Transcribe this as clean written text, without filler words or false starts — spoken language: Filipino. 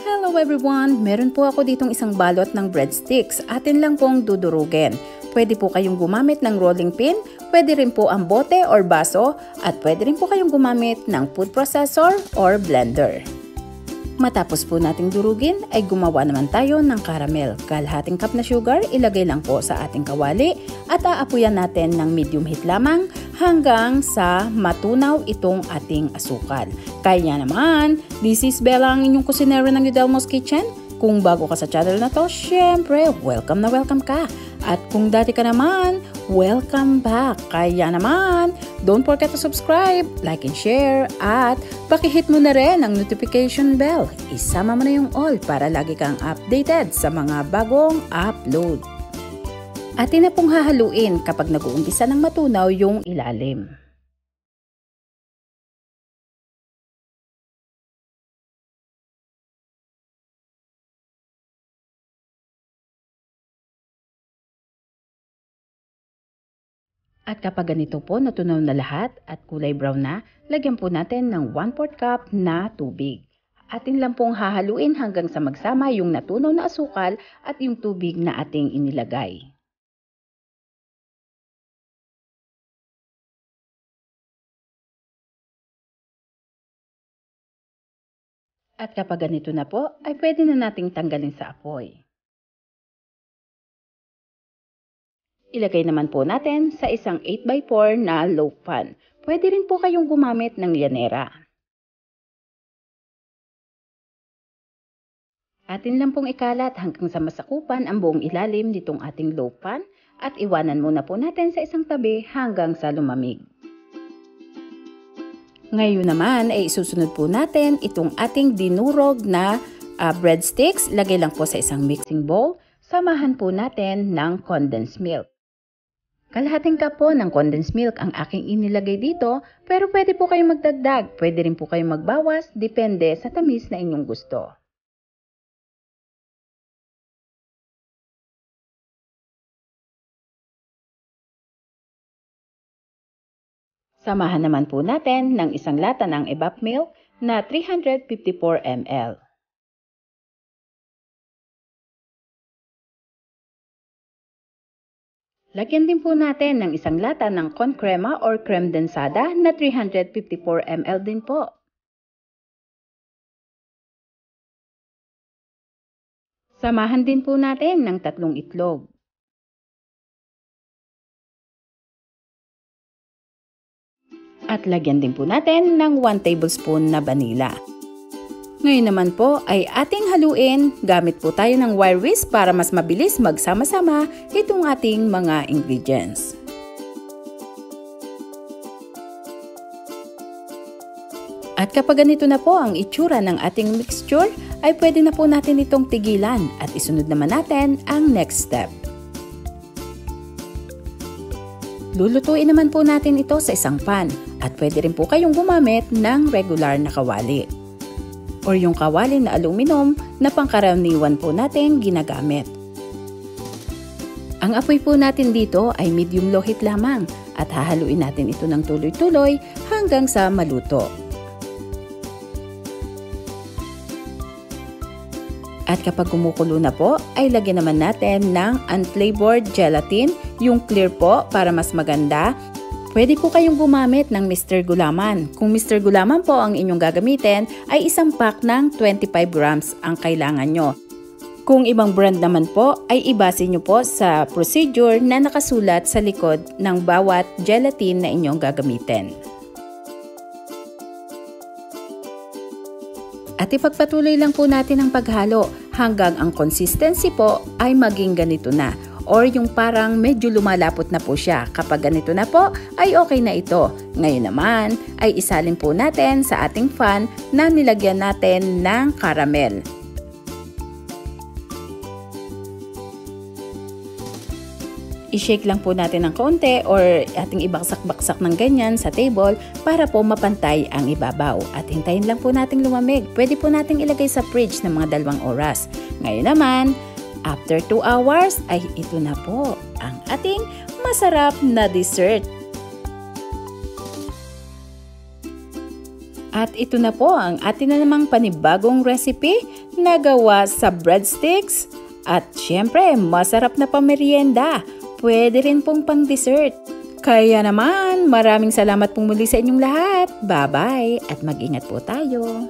Hello everyone! Meron po ako ditong isang balot ng breadsticks. Atin lang pong dudurugin. Pwede po kayong gumamit ng rolling pin, pwede rin po ang bote or baso, at pwede rin po kayong gumamit ng food processor or blender. Matapos po nating durugin ay gumawa naman tayo ng caramel. Kalahating cup na sugar, ilagay lang po sa ating kawali at aapuyan natin ng medium heat lamang hanggang sa matunaw itong ating asukal. Kaya naman, this is Bella, ang inyong kusinero ng Udelmo's Kitchen. Kung bago ka sa channel na to, syempre, welcome na welcome ka. At kung dati ka naman, welcome back. Kaya naman, don't forget to subscribe, like and share, at pakihit mo na rin ang notification bell. Isama mo na yung all para lagi kang updated sa mga bagong upload. Atin na pong hahaluin kapag nag-uumpisa ng matunaw yung ilalim. At kapag ganito po natunaw na lahat at kulay brown na, lagyan po natin ng 1/4 cup na tubig. Atin lang pong hahaluin hanggang sa magsama yung natunaw na asukal at yung tubig na ating inilagay. At kapag ganito na po, ay pwede na nating tanggalin sa apoy. Ilagay naman po natin sa isang 8x4 na loaf pan. Pwede rin po kayong gumamit ng lyanera. Atin lang pong ikalat hanggang sa masakupan ang buong ilalim nitong ating loaf pan at iwanan muna po natin sa isang tabi hanggang sa lumamig. Ngayon naman ay isusunod po natin itong ating dinurog na breadsticks. Lagay lang po sa isang mixing bowl. Samahan po natin ng condensed milk. Kalahating cup po ng condensed milk ang aking inilagay dito, pero pwede po kayong magdagdag, pwede rin po kayong magbawas, depende sa tamis na inyong gusto. Samahan naman po natin ng isang lata ng evap milk na 354 ml. Lagyan din po natin ng isang lata ng corn crema or creme densada na 354 ml din po. Samahan din po natin ng 3 itlog. At lagyan din po natin ng 1 tablespoon na vanilla. Ngayon naman po ay ating haluin. Gamit po tayo ng wire whisk para mas mabilis magsama-sama itong ating mga ingredients. At kapag ganito na po ang itsura ng ating mixture, ay pwede na po natin itong tigilan at isunod naman natin ang next step. Lulutuin naman po natin ito sa isang pan at pwede rin po kayong gumamit ng regular na kawali or yung kawali na aluminum na pangkaraniwan po natin ginagamit. Ang apoy po natin dito ay medium-low heat lamang at hahaluin natin ito ng tuloy-tuloy hanggang sa maluto. At kapag kumukulo na po, ay lagyan naman natin ng unflavored gelatin, yung clear po para mas maganda. Pwede po kayong gumamit ng Mr. Gulaman. Kung Mr. Gulaman po ang inyong gagamitin, ay isang pack ng 25 grams ang kailangan nyo. Kung ibang brand naman po, ay ibase nyo po sa procedure na nakasulat sa likod ng bawat gelatin na inyong gagamitin. At ipagpatuloy lang po natin ang paghalo hanggang ang consistency po ay maging ganito na. Or yung parang medyo lumalapot na po siya. Kapag ganito na po, ay okay na ito. Ngayon naman, ay isalin po natin sa ating pan na nilagyan natin ng caramel. I-shake lang po natin ng konti or ating ibaksak-baksak ng ganyan sa table para po mapantay ang ibabaw. At hintayin lang po nating lumamig. Pwede po nating ilagay sa fridge ng mga 2 oras. Ngayon naman, after 2 hours, ay ito na po ang ating masarap na dessert. At ito na po ang atin na namang panibagong recipe na gawa sa breadsticks. At syempre, masarap na pamerienda. Pwede rin pong pang dessert. Kaya naman, maraming salamat pong muli sa inyong lahat. Bye-bye at mag-ingat po tayo.